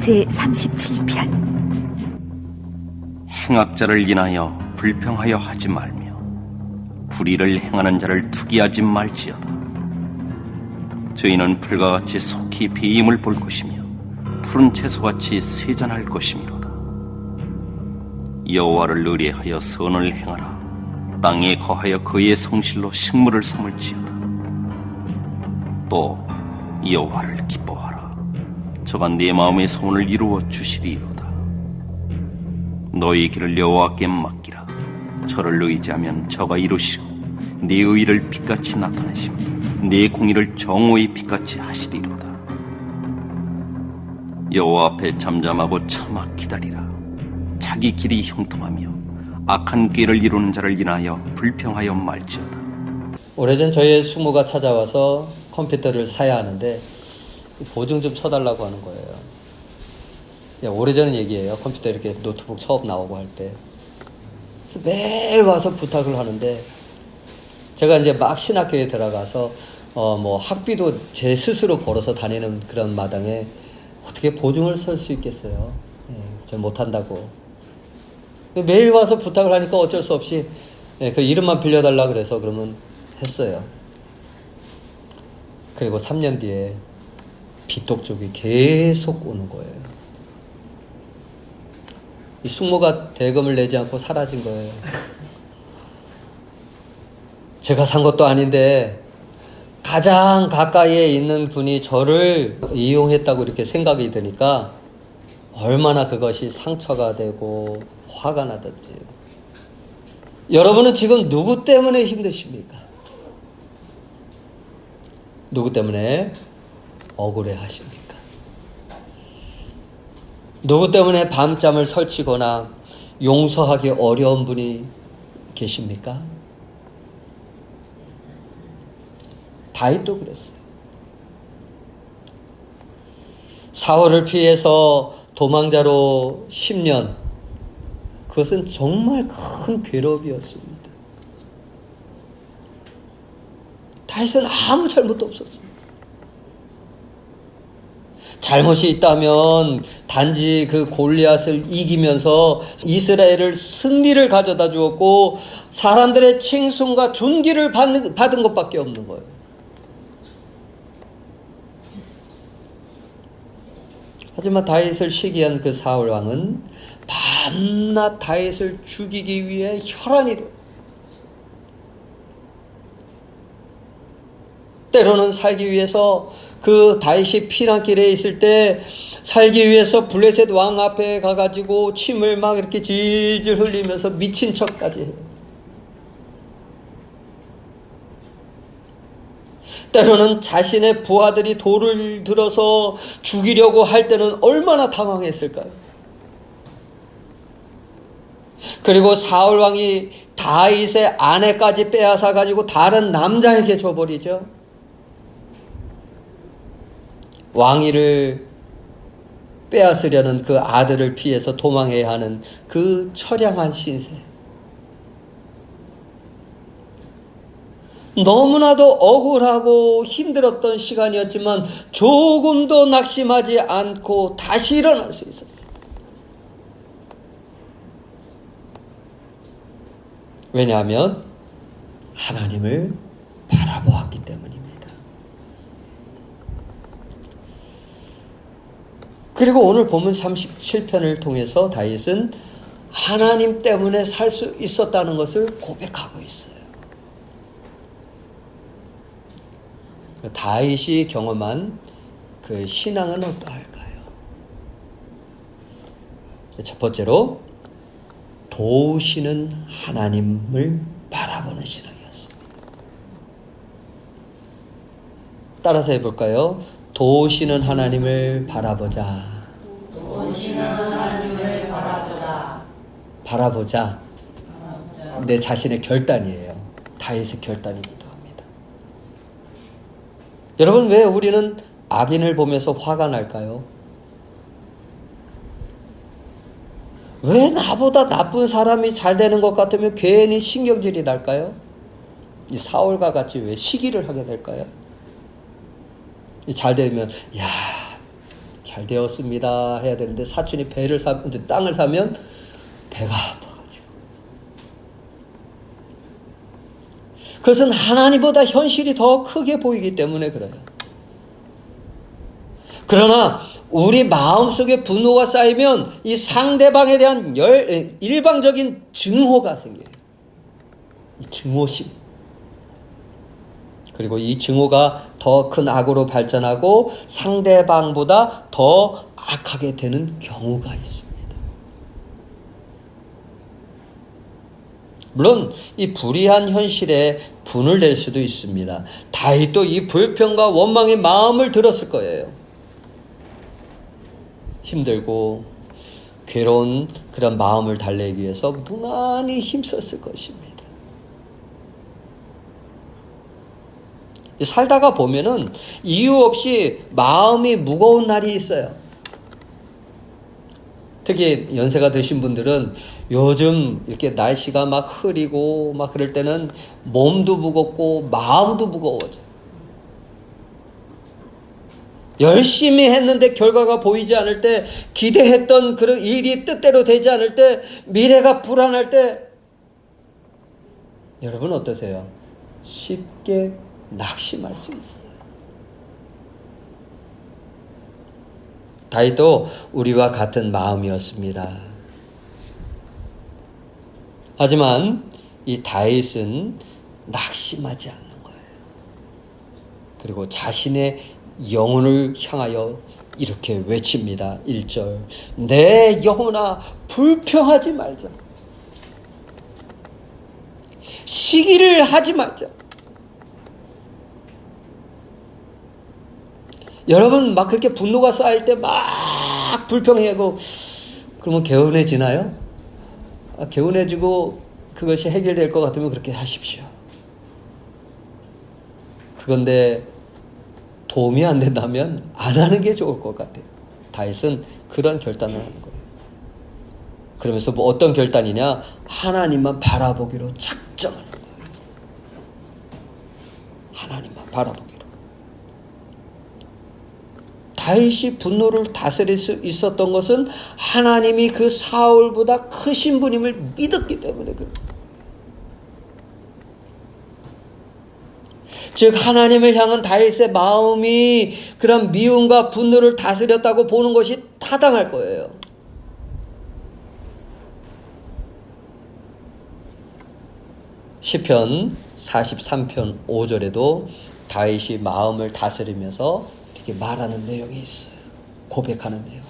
제37편 행악자를 인하여 불평하여 하지 말며 불의를 행하는 자를 투기하지 말지어다. 저희는 풀과 같이 속히 배임을 볼 것이며 푸른 채소같이 쇠잔할 것이미로다. 여호와를 의뢰하여 선을 행하라. 땅에 거하여 그의 성실로 식물을 삼을지어다. 또 여호와를 기뻐하라. 저가 네 마음의 소원을 이루어 주시리로다. 너희 길을 여호와께 맡기라. 저를 의지하면 저가 이루시고 네 의를 빛같이 나타내시며 네 공의를 정오의 빛같이 하시리로다. 여호와 앞에 잠잠하고 참아 기다리라. 자기 길이 형통하며 악한 꾀를 이루는 자를 인하여 불평하여 말지어다. 오래전 저희 숙모가 찾아와서 컴퓨터를 사야 하는데 보증 좀 서달라고 하는 거예요. 오래전 얘기예요. 컴퓨터 이렇게 노트북 처음 나오고 할 때. 그래서 매일 와서 부탁을 하는데 제가 이제 막 신학교에 들어가서 학비도 제 스스로 벌어서 다니는 그런 마당에 어떻게 보증을 설 수 있겠어요. 저 못한다고. 매일 와서 부탁을 하니까 어쩔 수 없이 그 이름만 빌려달라 그래서 그러면 했어요. 그리고 3년 뒤에 비톡 쪽이 계속 오는 거예요. 이 숙모가 대금을 내지 않고 사라진 거예요. 제가 산 것도 아닌데 가장 가까이에 있는 분이 저를 이용했다고 이렇게 생각이 드니까 얼마나 그것이 상처가 되고 화가 나던지. 여러분은 지금 누구 때문에 힘드십니까? 누구 때문에 억울해 하십니까? 누구 때문에 밤잠을 설치거나 용서하기 어려운 분이 계십니까? 다윗도 그랬어요. 사울을 피해서 도망자로 10년. 그것은 정말 큰 괴롭이었습니다. 다윗은 아무 잘못도 없었습니다. 잘못이 있다면 단지 그 골리앗을 이기면서 이스라엘을 승리를 가져다 주었고 사람들의 칭송과 존귀를 받은 것밖에 없는 거예요. 하지만 다윗을 시기한 그 사울 왕은 밤낮 다윗을 죽이기 위해 혈안이 때로는 살기 위해서 그 다윗이 피난길에 있을 때 살기 위해서 블레셋 왕 앞에 가가지고 침을 막 이렇게 질질 흘리면서 미친 척까지 해요. 때로는 자신의 부하들이 돌을 들어서 죽이려고 할 때는 얼마나 당황했을까요? 그리고 사울 왕이 다윗의 아내까지 빼앗아 가지고 다른 남자에게 줘버리죠. 왕위를 빼앗으려는 그 아들을 피해서 도망해야 하는 그 처량한 신세. 너무나도 억울하고 힘들었던 시간이었지만 조금도 낙심하지 않고 다시 일어날 수 있었어요. 왜냐하면 하나님을 바라보았기 때문입니다. 그리고 오늘 본문 37편을 통해서 다윗은 하나님 때문에 살 수 있었다는 것을 고백하고 있어요. 다윗이 경험한 그 신앙은 어떠할까요? 첫 번째로 도우시는 하나님을 바라보는 신앙이었습니다. 따라서 해볼까요? 도우시는 하나님을 바라보자. 도우시는 하나님을 바라보자. 바라보자. 내 자신의 결단이에요. 다윗의 결단이기도 합니다. 여러분, 왜 우리는 악인을 보면서 화가 날까요? 왜 나보다 나쁜 사람이 잘 되는 것 같으면 괜히 신경질이 날까요? 이 사울과 같이 왜 시기를 하게 될까요? 잘 되면 야 잘 되었습니다 해야 되는데 사촌이 땅을 사면 배가 아파가지고. 그것은 하나님보다 현실이 더 크게 보이기 때문에 그래요. 그러나 우리 마음속에 분노가 쌓이면 이 상대방에 대한 일방적인 증오가 생겨요. 이 증오심. 그리고 이 증오가 더 큰 악으로 발전하고 상대방보다 더 악하게 되는 경우가 있습니다. 물론 이 불의한 현실에 분을 낼 수도 있습니다. 다윗도 이 불평과 원망의 마음을 들었을 거예요. 힘들고 괴로운 그런 마음을 달래기 위해서 무난히 힘썼을 것입니다. 살다가 보면은 이유 없이 마음이 무거운 날이 있어요. 특히 연세가 드신 분들은 요즘 이렇게 날씨가 막 흐리고 막 그럴 때는 몸도 무겁고 마음도 무거워져. 열심히 했는데 결과가 보이지 않을 때, 기대했던 그런 일이 뜻대로 되지 않을 때, 미래가 불안할 때, 여러분 어떠세요? 쉽게 낙심할 수 있어요. 다윗도 우리와 같은 마음이었습니다. 하지만 이 다윗은 낙심하지 않는 거예요. 그리고 자신의 영혼을 향하여 이렇게 외칩니다. 1절, 내 영혼아 불평하지 말자. 시기를 하지 말자. 여러분 막 그렇게 분노가 쌓일 때 막 불평하고 그러면 개운해지나요? 개운해지고 그것이 해결될 것 같으면 그렇게 하십시오. 그런데 도움이 안 된다면 안 하는 게 좋을 것 같아요. 다윗은 그런 결단을 하는 거예요. 그러면서 뭐 어떤 결단이냐? 하나님만 바라보기로 작정하는 거예요. 하나님만 바라보기로. 다윗이 분노를 다스릴 수 있었던 것은 하나님이 그 사울보다 크신 분임을 믿었기 때문에 그래요. 즉 하나님을 향한 다윗의 마음이 그런 미움과 분노를 다스렸다고 보는 것이 타당할 거예요. 시편 43편 5절에도 다윗이 마음을 다스리면서 이렇게 말하는 내용이 있어요. 고백하는 내용.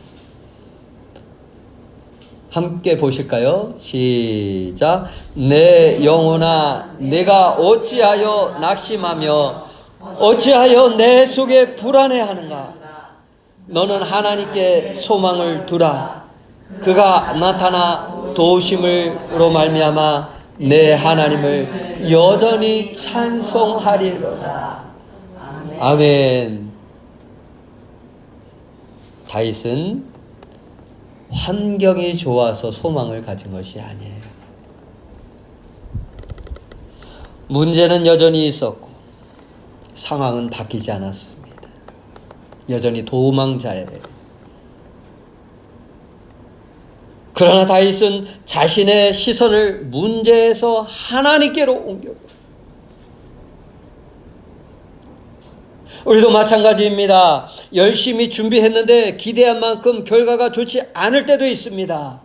함께 보실까요? 시작. 내 영혼아 내가 어찌하여 낙심하며 어찌하여 내 속에 불안해하는가. 너는 하나님께 소망을 두라. 그가 나타나 도우심으로 말미암아 내 하나님을 여전히 찬송하리로다. 아멘. 다윗은 환경이 좋아서 소망을 가진 것이 아니에요. 문제는 여전히 있었고 상황은 바뀌지 않았습니다. 여전히 도망자예요. 그러나 다윗은 자신의 시선을 문제에서 하나님께로 옮겼고, 우리도 마찬가지입니다. 열심히 준비했는데 기대한 만큼 결과가 좋지 않을 때도 있습니다.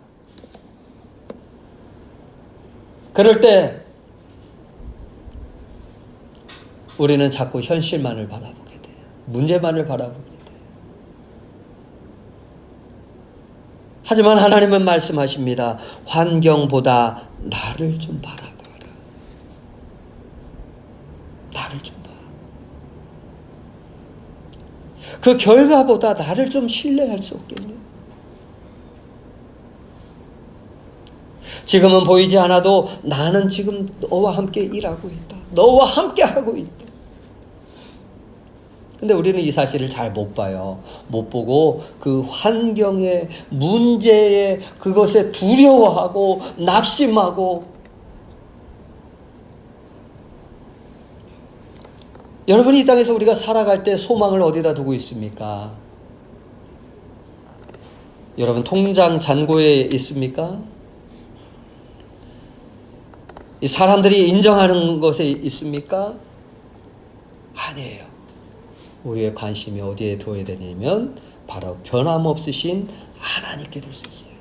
그럴 때 우리는 자꾸 현실만을 바라보게 돼요. 문제만을 바라보게 돼요. 하지만 하나님은 말씀하십니다. 환경보다 나를 좀 바라봐라. 나를 좀 봐. 그 결과보다 나를 좀 신뢰할 수 없겠냐? 지금은 보이지 않아도 나는 지금 너와 함께 일하고 있다. 너와 함께 하고 있다. 근데 우리는 이 사실을 잘 못 봐요. 못 보고 그 환경에, 문제에, 그것에 두려워하고 낙심하고. 여러분이 이 땅에서 우리가 살아갈 때 소망을 어디다 두고 있습니까? 여러분 통장 잔고에 있습니까? 이 사람들이 인정하는 것에 있습니까? 아니에요. 우리의 관심이 어디에 두어야 되냐면 바로 변함없으신 하나님께 둘 수 있어요.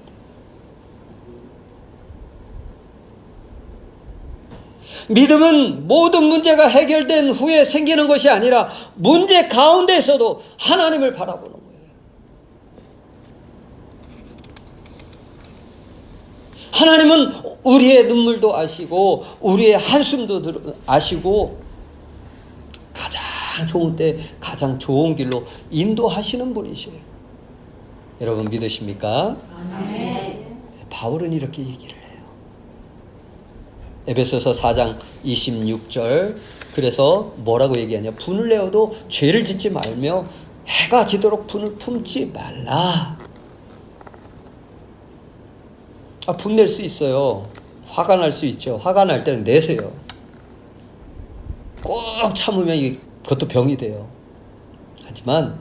믿음은 모든 문제가 해결된 후에 생기는 것이 아니라 문제 가운데서도 하나님을 바라보는 거예요. 하나님은 우리의 눈물도 아시고 우리의 한숨도 아시고 가장 좋은 때 가장 좋은 길로 인도하시는 분이시에요. 여러분 믿으십니까? 아멘. 바울은 이렇게 얘기를 해요. 에베소서 4장 26절. 그래서 뭐라고 얘기하냐? 분을 내어도 죄를 짓지 말며 해가 지도록 분을 품지 말라. 분낼 수 있어요. 화가 날 수 있죠. 화가 날 때는 내세요. 꼭 참으면 그것도 병이 돼요. 하지만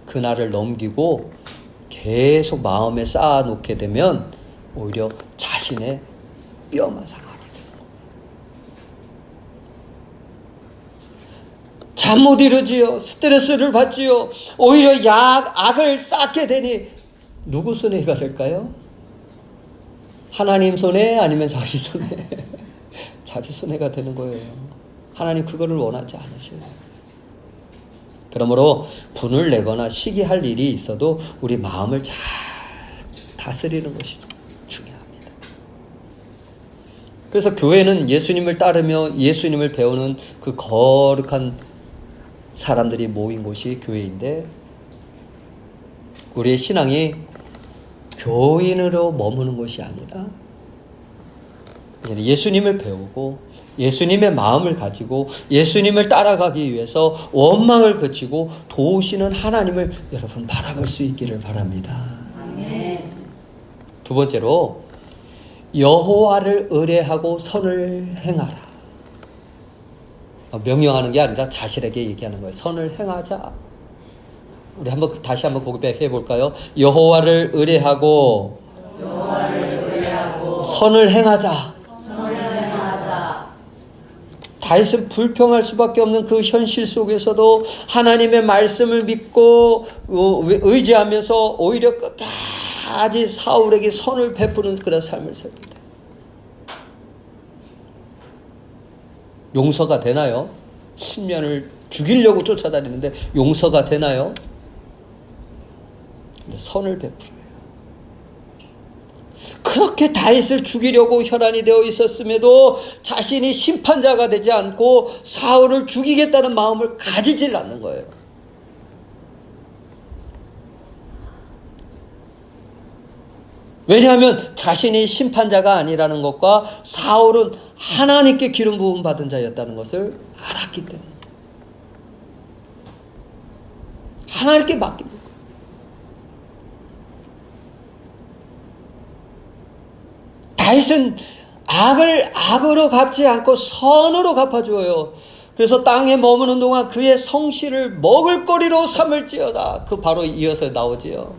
그날을 넘기고 계속 마음에 쌓아놓게 되면 오히려 자신의 뼈만 상하게 돼요. 잠 못 이루지요. 스트레스를 받지요. 오히려 악을 쌓게 되니 누구 손해가 될까요? 하나님 손해 아니면 자기 손해? 자기 손해가 되는 거예요. 하나님 그거를 원하지 않으셔요. 그러므로 분을 내거나 시기할 일이 있어도 우리 마음을 잘 다스리는 것이 중요합니다. 그래서 교회는 예수님을 따르며 예수님을 배우는 그 거룩한 사람들이 모인 곳이 교회인데 우리의 신앙이 교인으로 머무는 것이 아니라 예수님을 배우고 예수님의 마음을 가지고 예수님을 따라가기 위해서 원망을 그치고 도우시는 하나님을 여러분 바라볼 수 있기를 바랍니다. 아멘. 두 번째로 여호와를 의뢰하고 선을 행하라. 명령하는 게 아니라 자신에게 얘기하는 거예요. 선을 행하자. 우리 다시 한번 고백해 볼까요? 여호와를 의뢰하고 선을 행하자. 다윗은 불평할 수밖에 없는 그 현실 속에서도 하나님의 말씀을 믿고 의지하면서 오히려 끝까지 사울에게 선을 베푸는 그런 삶을 삽니다. 용서가 되나요? 10년을 죽이려고 쫓아다니는데 용서가 되나요? 선을 베풀어요. 그렇게 다윗을 죽이려고 혈안이 되어 있었음에도 자신이 심판자가 되지 않고 사울을 죽이겠다는 마음을 가지질 않는 거예요. 왜냐하면 자신이 심판자가 아니라는 것과 사울은 하나님께 기름 부음 받은 자였다는 것을 알았기 때문에 하나님께 맡깁니다. 다윗은 악을 악으로 갚지 않고 선으로 갚아주어요. 그래서 땅에 머무는 동안 그의 성실을 먹을거리로 삼을지어다. 그 바로 이어서 나오지요.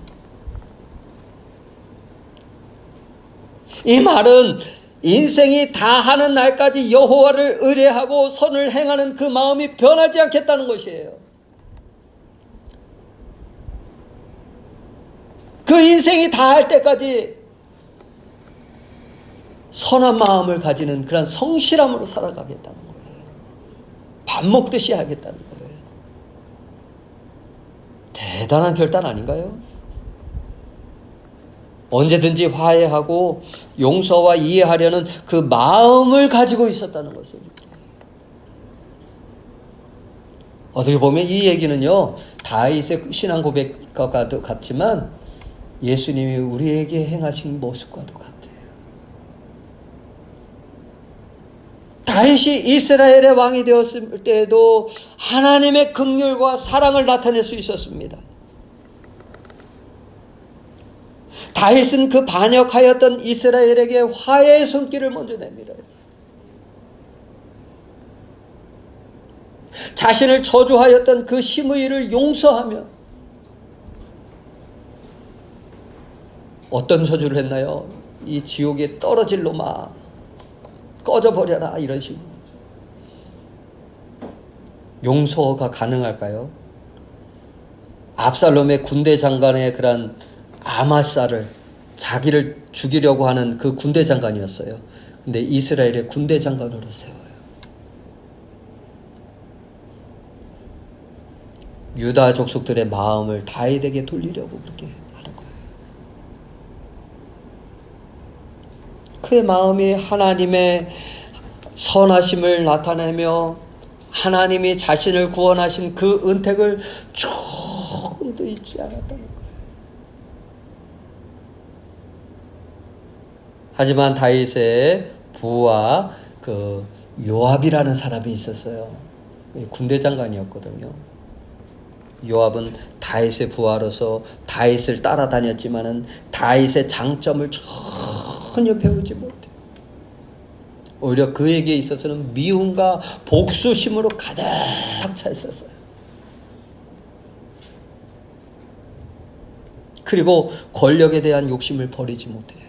이 말은 인생이 다하는 날까지 여호와를 의뢰하고 선을 행하는 그 마음이 변하지 않겠다는 것이에요. 그 인생이 다할 때까지 선한 마음을 가지는 그런 성실함으로 살아가겠다는 거예요. 밥 먹듯이 하겠다는 거예요. 대단한 결단 아닌가요? 언제든지 화해하고 용서와 이해하려는 그 마음을 가지고 있었다는 것을. 어떻게 보면 이 얘기는요, 다윗의 신앙 고백과 같지만 예수님이 우리에게 행하신 모습과도 같아요. 다윗이 이스라엘의 왕이 되었을 때에도 하나님의 긍휼과 사랑을 나타낼 수 있었습니다. 다윗은 그 반역하였던 이스라엘에게 화해의 손길을 먼저 내밀어요. 자신을 저주하였던 그 시므이를 용서하며 어떤 저주를 했나요? 이 지옥에 떨어질 놈아, 꺼져버려라, 이런 식으로. 용서가 가능할까요? 압살롬의 군대 장관의 그런 아마사를, 자기를 죽이려고 하는 그 군대 장관이었어요. 근데 이스라엘의 군대 장관으로 세워요. 유다 족속들의 마음을 다윗에게 돌리려고 그렇게 하는 거예요. 그의 마음이 하나님의 선하심을 나타내며 하나님이 자신을 구원하신 그 은택을 조금도 잊지 않았다는 거예요. 하지만 다윗의 부하 그 요압이라는 사람이 있었어요. 군대 장관이었거든요. 요압은 다윗의 부하로서 다윗을 따라다녔지만은 다윗의 장점을 전혀 배우지 못해. 오히려 그에게 있어서는 미움과 복수심으로 가득 차 있었어요. 그리고 권력에 대한 욕심을 버리지 못해요.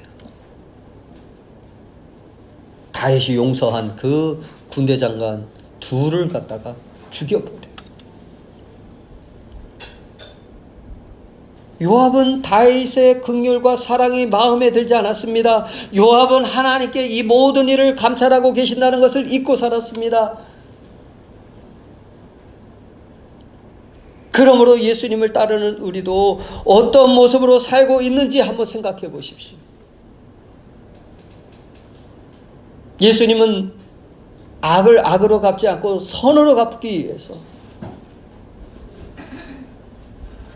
다윗이 용서한 그 군대 장관 둘을 갖다가 죽여버려요. 요압은 다윗의 긍휼과 사랑이 마음에 들지 않았습니다. 요압은 하나님께 이 모든 일을 감찰하고 계신다는 것을 잊고 살았습니다. 그러므로 예수님을 따르는 우리도 어떤 모습으로 살고 있는지 한번 생각해 보십시오. 예수님은 악을 악으로 갚지 않고 선으로 갚기 위해서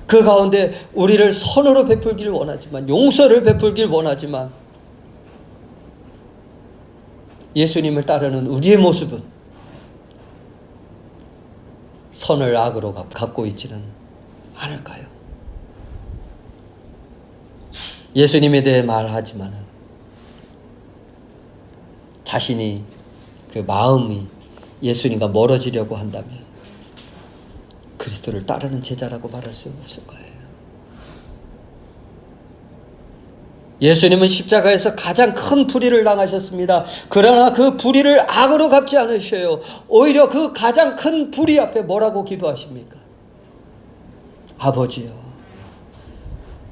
그 가운데 우리를 선으로 베풀길 원하지만, 용서를 베풀길 원하지만, 예수님을 따르는 우리의 모습은 선을 악으로 갚고 있지는 않을까요? 예수님에 대해 말하지만 자신이 그 마음이 예수님과 멀어지려고 한다면 그리스도를 따르는 제자라고 말할 수 없을 거예요. 예수님은 십자가에서 가장 큰 불의를 당하셨습니다. 그러나 그 불의를 악으로 갚지 않으셔요. 오히려 그 가장 큰 불의 앞에 뭐라고 기도하십니까? 아버지여,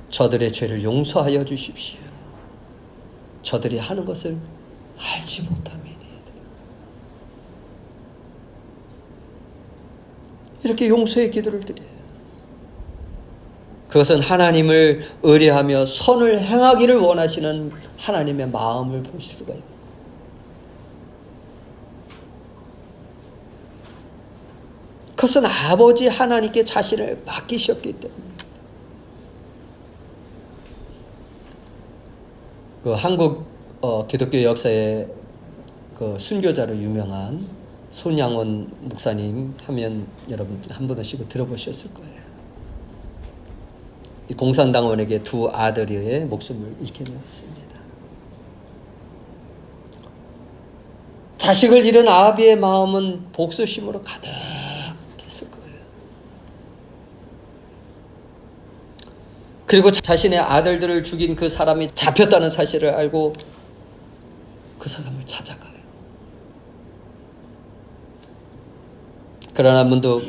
저들의 죄를 용서하여 주십시오. 저들이 하는 것을 알지 못함이니. 이렇게 용서의 기도를 드려요. 그것은 하나님을 의뢰하며 선을 행하기를 원하시는 하나님의 마음을 볼 수가 있습니다. 그것은 아버지 하나님께 자신을 맡기셨기 때문에. 그 한국 기독교 역사의 그 순교자로 유명한 손양원 목사님 하면 여러분 한 번씩 들어보셨을 거예요. 이 공산당원에게 두 아들의 목숨을 잃게 되었습니다. 자식을 잃은 아비의 마음은 복수심으로 가득했을 거예요. 그리고 자신의 아들들을 죽인 그 사람이 잡혔다는 사실을 알고 그 사람을 찾아가요. 그러나 문득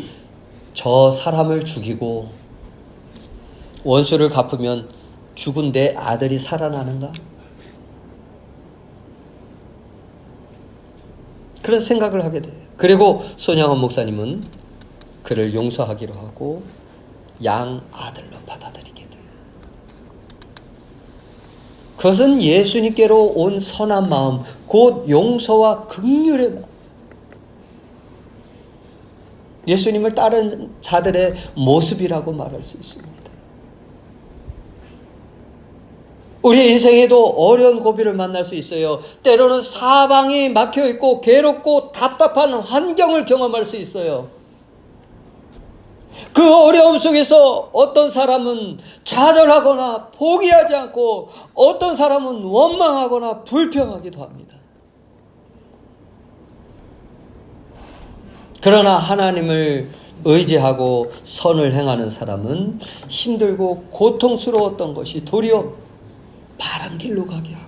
저 사람을 죽이고 원수를 갚으면 죽은 내 아들이 살아나는가? 그런 생각을 하게 돼요. 그리고 손양원 목사님은 그를 용서하기로 하고 양 아들로 받아들이게 돼요. 그것은 예수님께로 온 선한 마음, 곧 용서와 긍휼의 마음. 예수님을 따르는 자들의 모습이라고 말할 수 있습니다. 우리 인생에도 어려운 고비를 만날 수 있어요. 때로는 사방이 막혀있고 괴롭고 답답한 환경을 경험할 수 있어요. 그 어려움 속에서 어떤 사람은 좌절하거나 포기하지 않고 어떤 사람은 원망하거나 불평하기도 합니다. 그러나 하나님을 의지하고 선을 행하는 사람은 힘들고 고통스러웠던 것이 도리어 바른 길로 가게 하고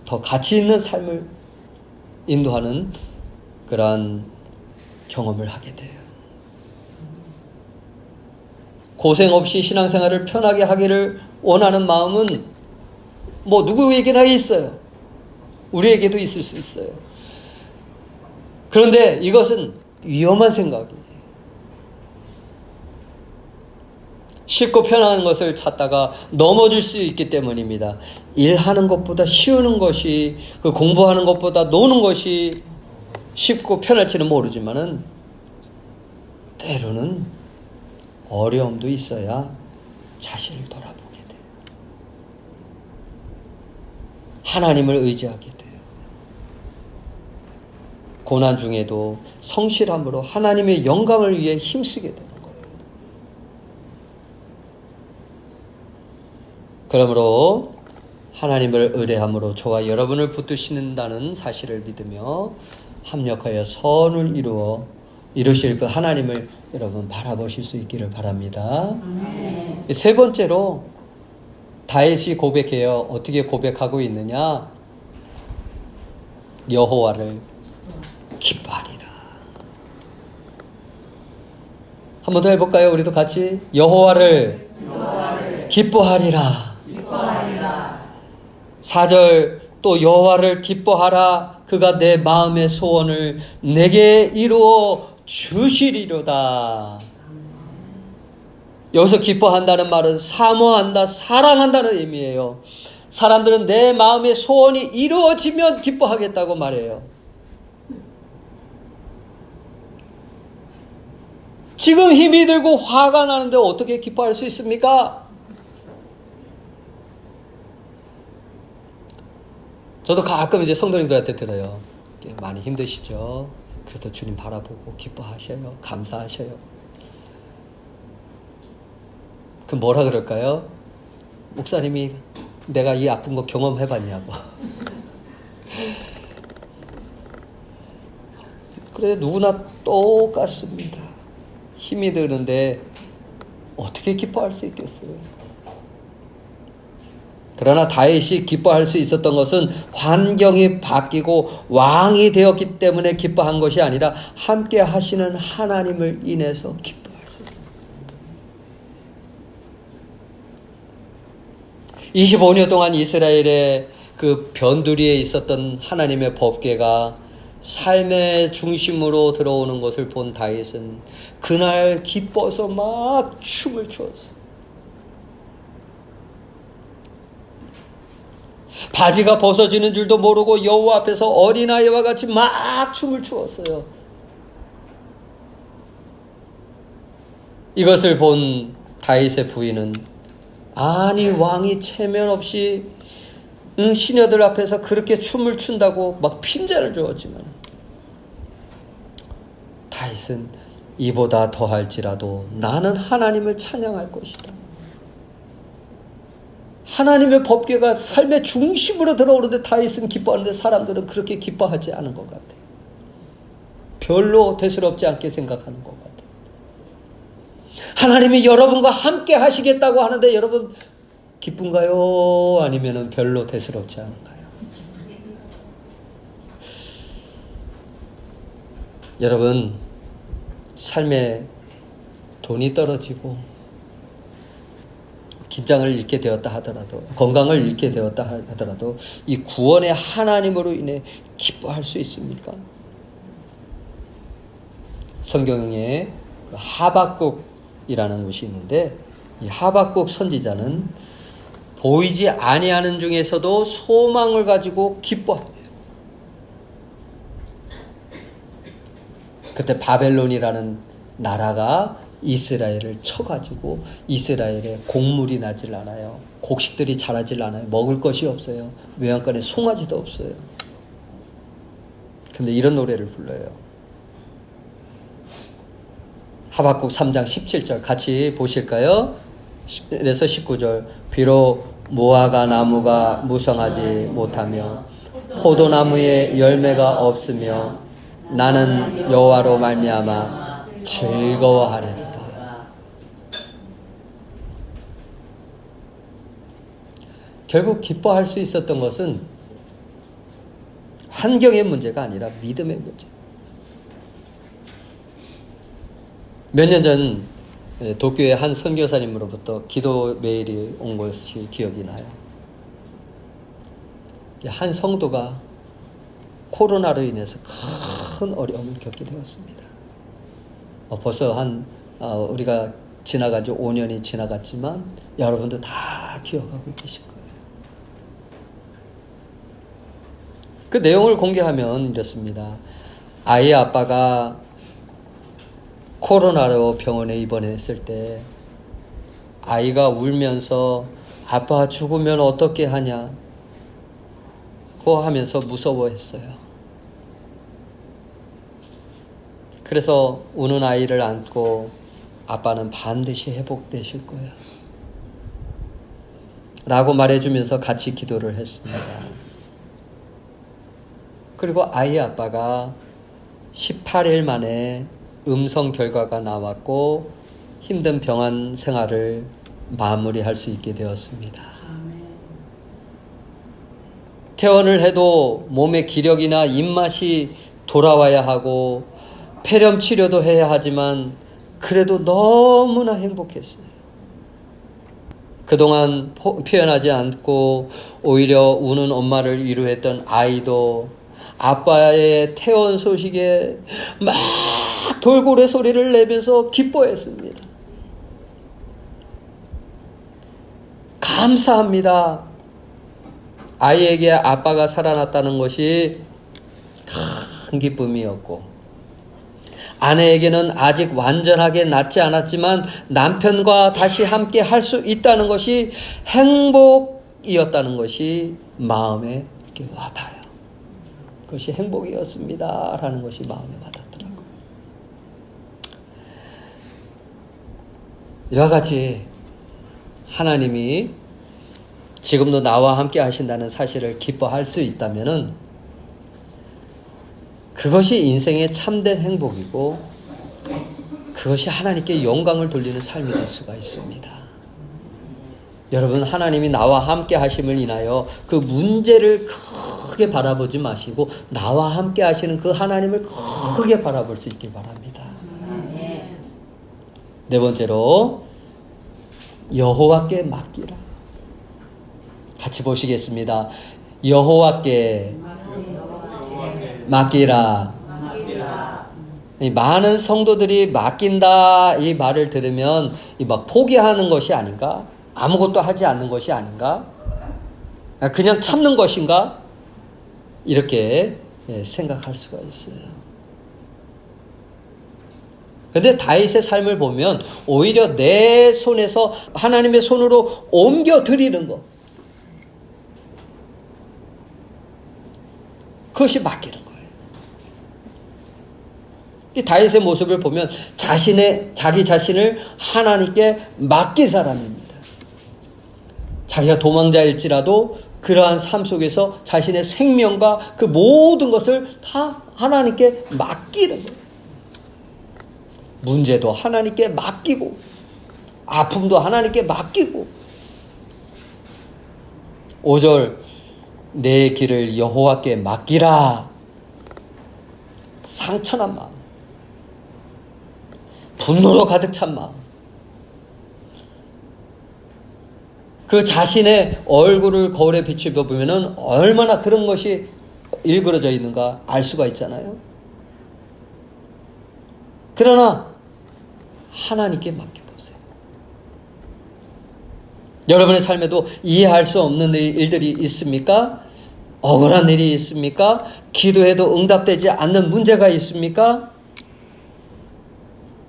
더 가치 있는 삶을 인도하는 그러한 경험을 하게 돼요. 고생 없이 신앙생활을 편하게 하기를 원하는 마음은 뭐 누구에게나 있어요. 우리에게도 있을 수 있어요. 그런데 이것은 위험한 생각이에요. 쉽고 편안한 것을 찾다가 넘어질 수 있기 때문입니다. 일하는 것보다 쉬우는 것이, 그 공부하는 것보다 노는 것이 쉽고 편할지는 모르지만은 때로는 어려움도 있어야 자신을 돌아보게 돼요. 하나님을 의지하게 돼요. 고난 중에도 성실함으로 하나님의 영광을 위해 힘쓰게 되는 거예요. 그러므로 하나님을 의뢰함으로 저와 여러분을 붙드신다는 사실을 믿으며 합력하여 선을 이루실 그 하나님을 여러분 바라보실 수 있기를 바랍니다. 세 번째로 다윗이 고백해요. 어떻게 고백하고 있느냐? 여호와를 기뻐하리라. 한 번 더 해볼까요? 우리도 같이 여호와를 기뻐하리라. 4절 또 여호와를 기뻐하라. 그가 내 마음의 소원을 내게 이루어 주시리로다. 여기서 기뻐한다는 말은 사모한다, 사랑한다는 의미예요. 사람들은 내 마음의 소원이 이루어지면 기뻐하겠다고 말해요. 지금 힘이 들고 화가 나는데 어떻게 기뻐할 수 있습니까? 저도 가끔 이제 성도님들한테 들어요. 많이 힘드시죠? 그래도 주님 바라보고 기뻐하셔요. 감사하셔요. 그럼 뭐라 그럴까요? 목사님이 내가 이 아픈 거 경험해봤냐고. 그래, 누구나 똑같습니다. 힘이 드는데 어떻게 기뻐할 수 있겠어요? 그러나 다윗이 기뻐할 수 있었던 것은 환경이 바뀌고 왕이 되었기 때문에 기뻐한 것이 아니라 함께 하시는 하나님을 인해서 기뻐할 수 있었어요. 25년 동안 이스라엘의 그 변두리에 있었던 하나님의 법궤가 삶의 중심으로 들어오는 것을 본 다윗은 그날 기뻐서 막 춤을 추었어요. 바지가 벗어지는 줄도 모르고 여호와 앞에서 어린아이와 같이 막 춤을 추었어요. 이것을 본 다윗의 부인은 아니 왕이 체면 없이 시녀들 앞에서 그렇게 춤을 춘다고 막 핀잔을 주었지만 다윗은 이보다 더할지라도 나는 하나님을 찬양할 것이다. 하나님의 법궤가 삶의 중심으로 들어오는데 다윗은 기뻐하는데 사람들은 그렇게 기뻐하지 않은 것 같아요. 별로 대수롭지 않게 생각하는 것 같아요. 하나님이 여러분과 함께 하시겠다고 하는데 여러분 기쁜가요? 아니면 별로 대수롭지 않은가요? 여러분 삶에 돈이 떨어지고 긴장을 잃게 되었다 하더라도 건강을 잃게 되었다 하더라도 이 구원의 하나님으로 인해 기뻐할 수 있습니까? 성경에 하박국이라는 것이 있는데 이 하박국 선지자는 보이지 아니하는 중에서도 소망을 가지고 기뻐합니다. 그때 바벨론이라는 나라가 이스라엘을 쳐가지고 이스라엘에 곡물이 나질 않아요. 곡식들이 자라질 않아요. 먹을 것이 없어요. 외양간에 송아지도 없어요. 근데 이런 노래를 불러요. 하박국 3장 17절 같이 보실까요? 그래서 19절 비록 무화과 나무가 무성하지 못하며 포도나무에 열매가 없으며 나는 여호와로 말미암아 즐거워하리로다. 결국 기뻐할 수 있었던 것은 환경의 문제가 아니라 믿음의 문제. 몇 년 전 도쿄의 한 선교사님으로부터 기도 메일이 온 것이 기억이 나요. 한 성도가 코로나로 인해서 큰 어려움을 겪게 되었습니다. 벌써 우리가 지나간 지 5년이 지나갔지만 여러분도 다 기억하고 계실 거예요. 그 내용을 공개하면 이렇습니다. 아이의 아빠가 코로나로 병원에 입원했을 때 아이가 울면서 아빠 죽으면 어떻게 하냐고 하면서 무서워했어요. 그래서 우는 아이를 안고 아빠는 반드시 회복되실 거야 라고 말해주면서 같이 기도를 했습니다. 그리고 아이의 아빠가 18일 만에 음성 결과가 나왔고 힘든 병원 생활을 마무리할 수 있게 되었습니다. 퇴원을 해도 몸의 기력이나 입맛이 돌아와야 하고 폐렴 치료도 해야 하지만 그래도 너무나 행복했어요. 그동안 표현하지 않고 오히려 우는 엄마를 위로했던 아이도 아빠의 퇴원 소식에 막 돌고래 소리를 내면서 기뻐했습니다. 감사합니다. 아이에게 아빠가 살아났다는 것이 큰 기쁨이었고, 아내에게는 아직 완전하게 낫지 않았지만 남편과 다시 함께 할 수 있다는 것이 행복이었다는 것이 마음에 이렇게 와닿아요. 그것이 행복이었습니다 라는 것이 마음에 와닿더라고요. 이와 같이 하나님이 지금도 나와 함께 하신다는 사실을 기뻐할 수 있다면은 그것이 인생의 참된 행복이고 그것이 하나님께 영광을 돌리는 삶이 될 수가 있습니다. 여러분, 하나님이 나와 함께 하심을 인하여 그 문제를 크게 바라보지 마시고 나와 함께 하시는 그 하나님을 크게 바라볼 수 있길 바랍니다. 네 번째로 여호와께 맡기라. 같이 보시겠습니다. 여호와께 맡기라. 많은 성도들이 맡긴다 이 말을 들으면 막 포기하는 것이 아닌가? 아무것도 하지 않는 것이 아닌가? 그냥 참는 것인가? 이렇게 생각할 수가 있어요. 그런데 다윗의 삶을 보면 오히려 내 손에서 하나님의 손으로 옮겨 드리는 것, 그것이 맡기는 거예요. 이 다윗의 모습을 보면 자기 자신을 하나님께 맡긴 사람입니다. 자기가 도망자일지라도 그러한 삶 속에서 자신의 생명과 그 모든 것을 다 하나님께 맡기는 거예요. 문제도 하나님께 맡기고 아픔도 하나님께 맡기고 5절 내 길을 여호와께 맡기라. 상처난 마음, 분노로 가득 찬 마음, 그 자신의 얼굴을 거울에 비추어 보면은 얼마나 그런 것이 일그러져 있는가 알 수가 있잖아요. 그러나 하나님께 맡겨보세요. 여러분의 삶에도 이해할 수 없는 일들이 있습니까? 억울한 일이 있습니까? 기도해도 응답되지 않는 문제가 있습니까?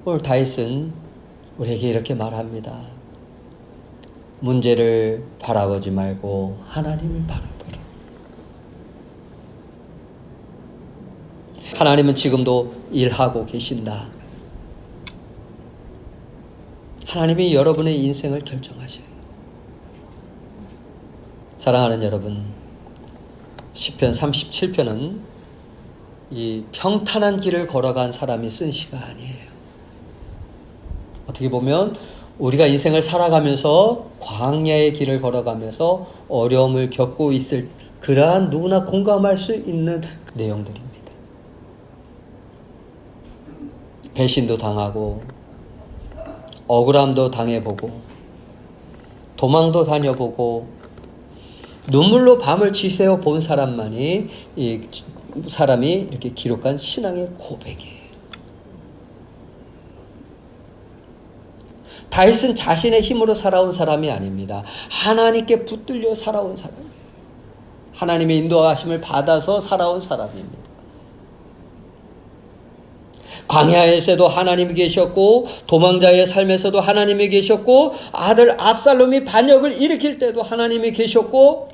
오늘 다윗은 우리에게 이렇게 말합니다. 문제를 바라보지 말고 하나님을 바라보라. 하나님은 지금도 일하고 계신다. 하나님이 여러분의 인생을 결정하셔요. 사랑하는 여러분, 시편 37편은 이 평탄한 길을 걸어간 사람이 쓴 시가 아니에요. 어떻게 보면 우리가 인생을 살아가면서 광야의 길을 걸어가면서 어려움을 겪고 있을 그러한 누구나 공감할 수 있는 내용들입니다. 배신도 당하고 억울함도 당해보고 도망도 다녀보고 눈물로 밤을 지새워 본 사람만이 이 사람이 이렇게 기록한 신앙의 고백이에요. 다윗은 자신의 힘으로 살아온 사람이 아닙니다. 하나님께 붙들려 살아온 사람이에요. 하나님의 인도하심을 받아서 살아온 사람입니다. 광야에서도 하나님이 계셨고 도망자의 삶에서도 하나님이 계셨고 아들 압살롬이 반역을 일으킬 때도 하나님이 계셨고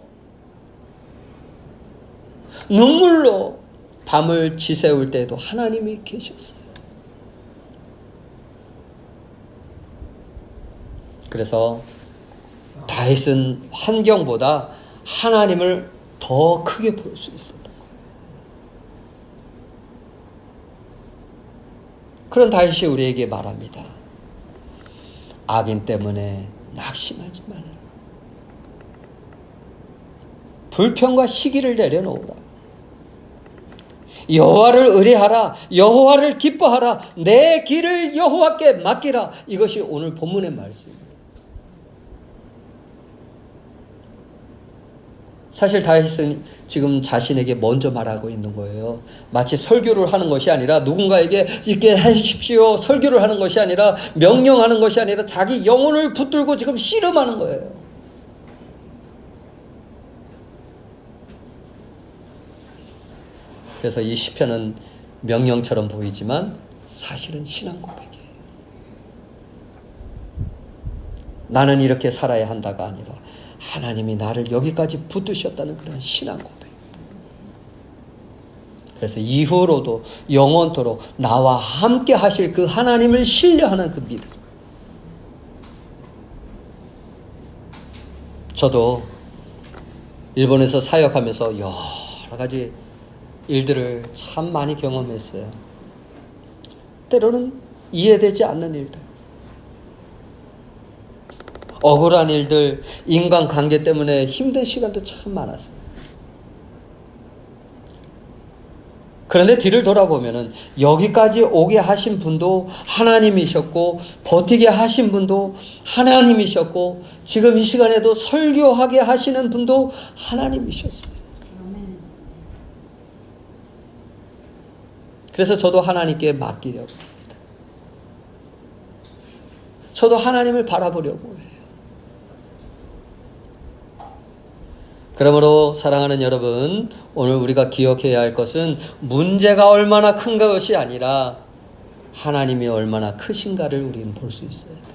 눈물로 밤을 지새울 때도 하나님이 계셨어요. 그래서 다윗은 환경보다 하나님을 더 크게 볼 수 있었던 거예요. 그런 다윗이 우리에게 말합니다. 악인 때문에 낙심하지 말라. 불평과 시기를 내려놓으라. 여호와를 의뢰하라. 여호와를 기뻐하라. 내 길을 여호와께 맡기라. 이것이 오늘 본문의 말씀입니다. 사실 다윗은 지금 자신에게 먼저 말하고 있는 거예요. 마치 설교를 하는 것이 아니라 누군가에게 이렇게 하십시오 설교를 하는 것이 아니라 명령하는 것이 아니라 자기 영혼을 붙들고 지금 씨름하는 거예요. 그래서 이 시편은 명령처럼 보이지만 사실은 신앙 고백이에요. 나는 이렇게 살아야 한다가 아니라 하나님이 나를 여기까지 붙드셨다는 그런 신앙 고백. 그래서 이후로도 영원토록 나와 함께 하실 그 하나님을 신뢰하는 그 믿음. 저도 일본에서 사역하면서 여러 가지 일들을 참 많이 경험했어요. 때로는 이해되지 않는 일들. 억울한 일들, 인간관계 때문에 힘든 시간도 참 많았어요. 그런데 뒤를 돌아보면은 여기까지 오게 하신 분도 하나님이셨고 버티게 하신 분도 하나님이셨고 지금 이 시간에도 설교하게 하시는 분도 하나님이셨어요. 그래서 저도 하나님께 맡기려고 합니다. 저도 하나님을 바라보려고 해요. 그러므로 사랑하는 여러분, 오늘 우리가 기억해야 할 것은 문제가 얼마나 큰 것이 아니라 하나님이 얼마나 크신가를 우리는 볼 수 있어야 돼요.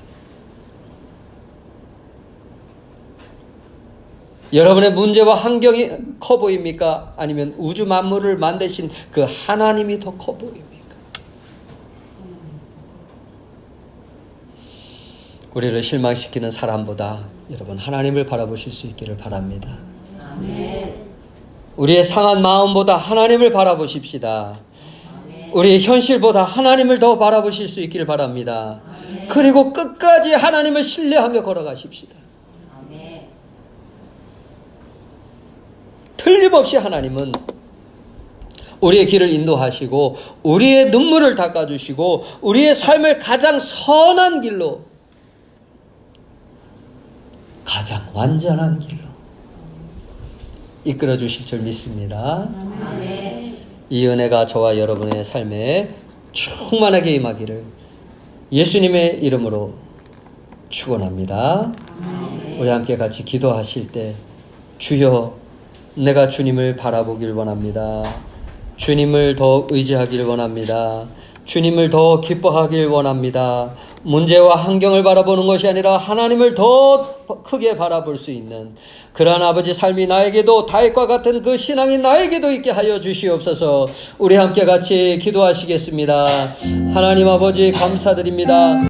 여러분의 문제와 환경이 커 보입니까? 아니면 우주 만물을 만드신 그 하나님이 더 커 보입니까? 우리를 실망시키는 사람보다 여러분 하나님을 바라보실 수 있기를 바랍니다. 아멘. 우리의 상한 마음보다 하나님을 바라보십시다. 우리의 현실보다 하나님을 더 바라보실 수 있기를 바랍니다. 그리고 끝까지 하나님을 신뢰하며 걸어가십시다. 틀림없이 하나님은 우리의 길을 인도하시고 우리의 눈물을 닦아주시고 우리의 삶을 가장 선한 길로 가장 완전한 길로 이끌어 주실 줄 믿습니다. 아멘. 이 은혜가 저와 여러분의 삶에 충만하게 임하기를 예수님의 이름으로 축원합니다. 우리 함께 같이 기도하실 때 주여 내가 주님을 바라보길 원합니다. 주님을 더 의지하길 원합니다. 주님을 더 기뻐하길 원합니다. 문제와 환경을 바라보는 것이 아니라 하나님을 더 크게 바라볼 수 있는 그러한 아버지 삶이 나에게도 다윗과 같은 그 신앙이 나에게도 있게 하여 주시옵소서. 우리 함께 같이 기도하시겠습니다. 하나님 아버지 감사드립니다.